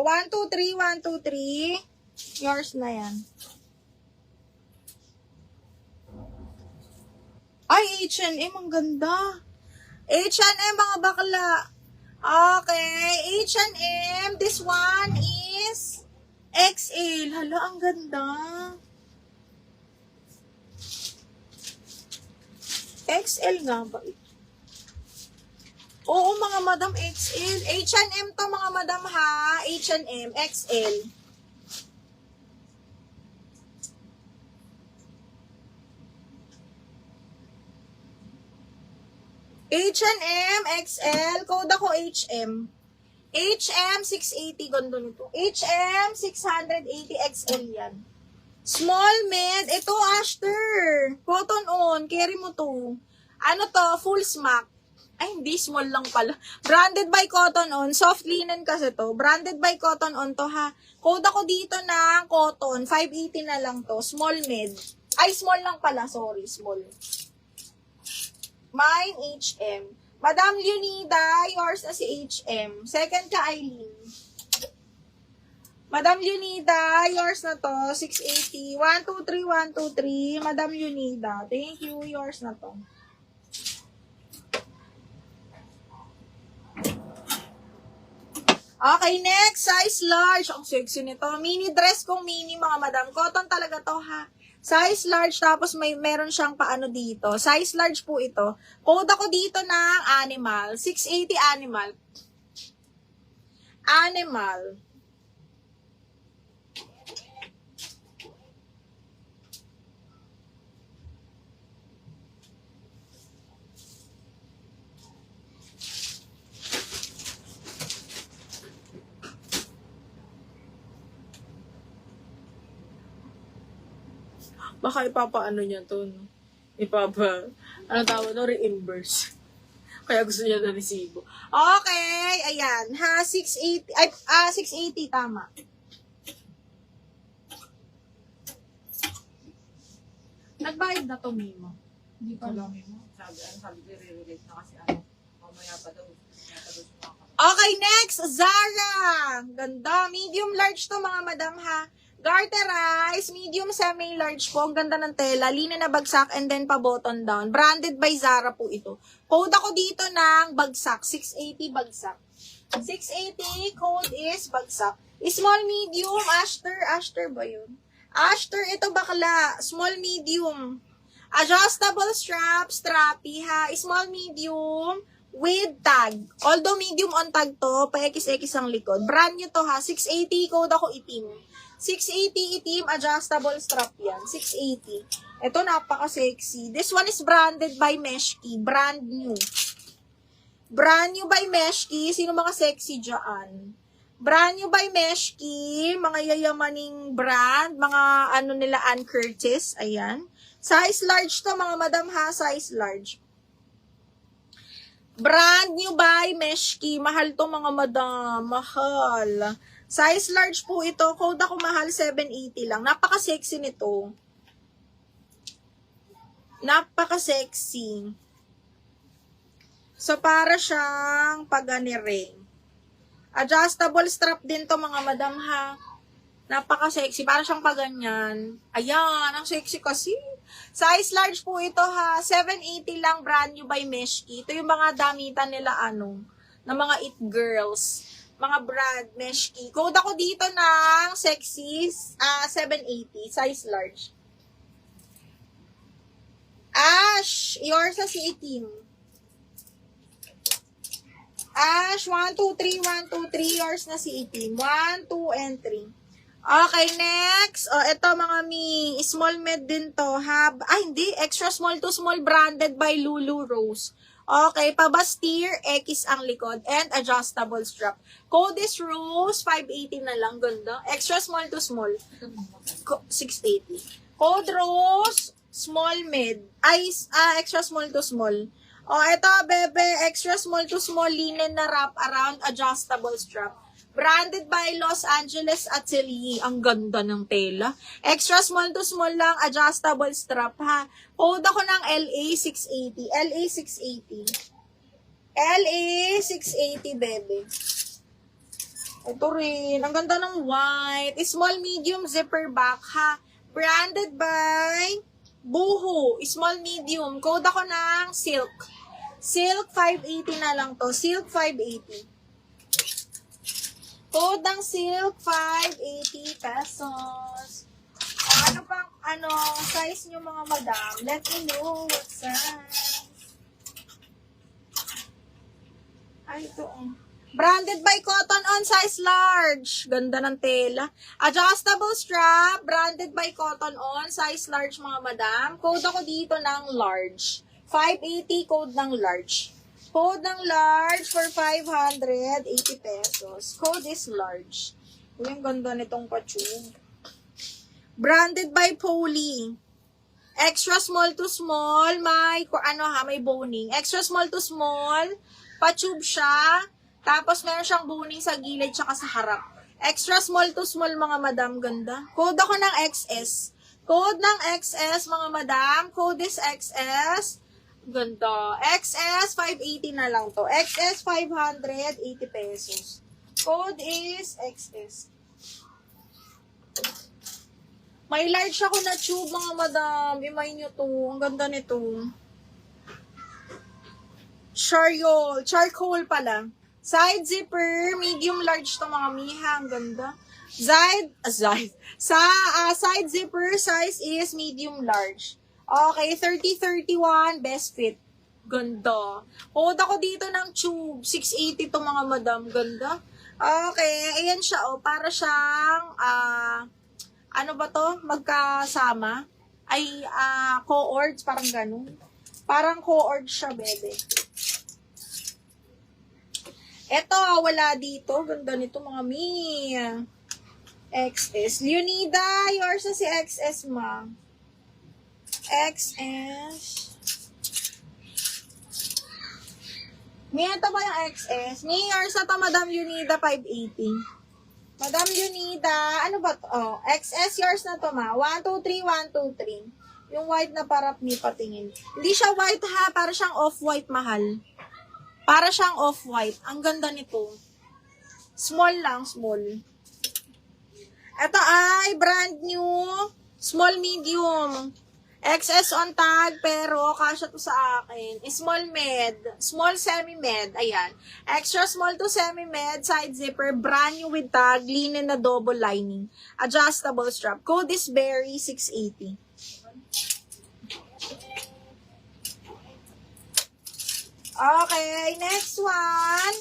1, 2, 3, 1, 2, 3. Yours na yan. Ay, H&M, ang ganda. H&M, mga bakla. Okay, H&M, this one is XL. Hala, ang ganda. XL nga ba ito? Oo, mga madam, XL. H&M to, mga madam, ha? H&M, XL. H&M, XL. Code ako HM. HM 680, ganda nito. HM 680 XL yan. Small, mid. Ito, Ashter. Cotton on. Carry mo to. Ano to? Full smack. Ay, hindi. Small lang pala. Branded by Cotton On. Soft linen kasi to. Branded by Cotton On to, ha. Code ako dito ng cotton. 580 na lang to. Small, mid. Ay, small lang pala. Sorry, small. Mine, HM. Madam Leonida, yours na si HM. Second ka, Eileen. Madam Leonida, yours na to. 680. 1, 2, 3, 1, 2, 3. Madam Leonida. Thank you. Yours na to. Okay, next. Size large. Ang sexy nito. Mini dress kong mini, mga madam. Cotton talaga to, ha. Size large, tapos meron siyang paano dito. Size large po ito. Code ako dito ng animal. 680 animal. Animal. Baka ipapaano niya to, no? Ano tawag no? Reimburse. Kaya gusto niya na resibo. Okay, ayan. Ha, 680. Ay, 680, tama. Nagbayad na to, Mimo. Hindi pa lang, Mimo. Sabi ko, re-relate na kasi mamaya pa daw. Okay, next, Zara. Ganda. Medium large to, mga madam, ha. Garterize, medium semi-large po. Ang ganda ng tela. Linen na bagsak and then pa-button down. Branded by Zara po ito. Code ako dito ng bagsak. 680 bagsak. 680, code is bagsak. Small, medium, Ashter ba yun? Ashter, ito bakla. Small, medium. Adjustable strap, strappy ha. Small, medium, with tag. Although medium on tag to, pa-X-X ang likod. Brand new to ha. 680, code ako itim. 680 itim, adjustable strap yan. 680. Ito, napaka-sexy. This one is branded by Meshki. Brand new. Brand new by Meshki. Sino mga sexy dyan? Brand new by Meshki. Mga yayamaning brand. Mga ano nila, Ann Curtis. Ayan. Size large to, mga madam ha. Size large. Brand new by Meshki. Mahal to, mga madam. Mahal. Size large po ito. Code ako mahal, 780 lang. Napaka-sexy nito. Napaka-sexy. So, para siyang paganiring. Adjustable strap din to, mga madam, ha. Napaka-sexy. Para siyang paganyan. Ayan, ang sexy kasi. Size large po ito, ha. 780 lang, brand new by Meshki. Ito yung mga damitan nila, ng mga it girls. Mga brand, Meshki. Code ako dito ng sexy, 780, size large. Ash, yours na si itim. Ash, 1, 2, 3, 1, 2, 3, yours na si itim. 1, 2, and 3. Okay, next. Ito mga small med din to. Hindi, extra small to small, branded by Lulu Rose. Okay, pabastir, X ang likod, and adjustable strap. Code is Rose, 580 na lang, ganda. Extra small to small, 680. Code Rose, small mid, extra small to small. Ito, bebe, extra small to small, linen na wrap around, adjustable strap. Branded by Los Angeles Atelier. Ang ganda ng tela. Extra small to small lang, adjustable strap, ha. Code ako ng LA680. LA680. LA680, bebe. Ito rin. Ang ganda ng white. Small, medium, zipper back, ha? Branded by Boohoo. Small, medium. Code ako ng Silk. Silk, 580 na lang to. Silk, 580. Code ng Silk, 580 pesos. Ano pang, size nyo mga madam? Let me know what size. Ay, ito. Branded by Cotton On, size large. Ganda ng tela. Adjustable strap, branded by Cotton On, size large mga madam. Code ako dito ng large. 580 code ng large. Code ng large for 580 pesos. Code is large. Uy, ang ganda nitong pa-tube. Branded by Poly. Extra small to small, may boning. Extra small to small, pa-tube siya. Tapos, meron siyang boning sa gilid tsaka sa harap. Extra small to small, mga madam. Ganda. Code ako ng XS. Code ng XS, mga madam. Code is XS. Ganda. XS, 580 na lang to. XS, 580 pesos. Code is XS. May large ako na tube, mga madam. Imay nyo to. Ang ganda nito. Charcoal pala. Side zipper, medium large to mga miha, ang ganda. Side zipper size is medium large. Okay, 30-31, best fit. Ganda. Code ako dito ng tube, 680 to mga madam, ganda. Okay, ayan siya, para siyang, ano ba to? Magkasama? Ay, co-ords, parang ganun. Parang co-ords siya, bebe. Eto, wala dito. Ganda nito, mga mi. XS. Leonida, yours na si XS, ma. XS. Mi, ito ba yung XS? Mi, yours na to, Madam Leonida, 580. Madam Leonida, ano ba to? Oh, XS, yours na to, ma. 123, 123. Yung white na parap mi patingin. Hindi siya white, ha. Para siyang off-white, mahal. Para siyang off-white. Ang ganda nito. Small lang, small. Ito ay brand new. Small, medium. XS on tag, pero kasya to sa akin. Small med. Small semi-med. Ayan. Extra small to semi-med. Side zipper. Brand new with tag. Linen na double lining. Adjustable strap. Code is Berry 680. Okay, next one.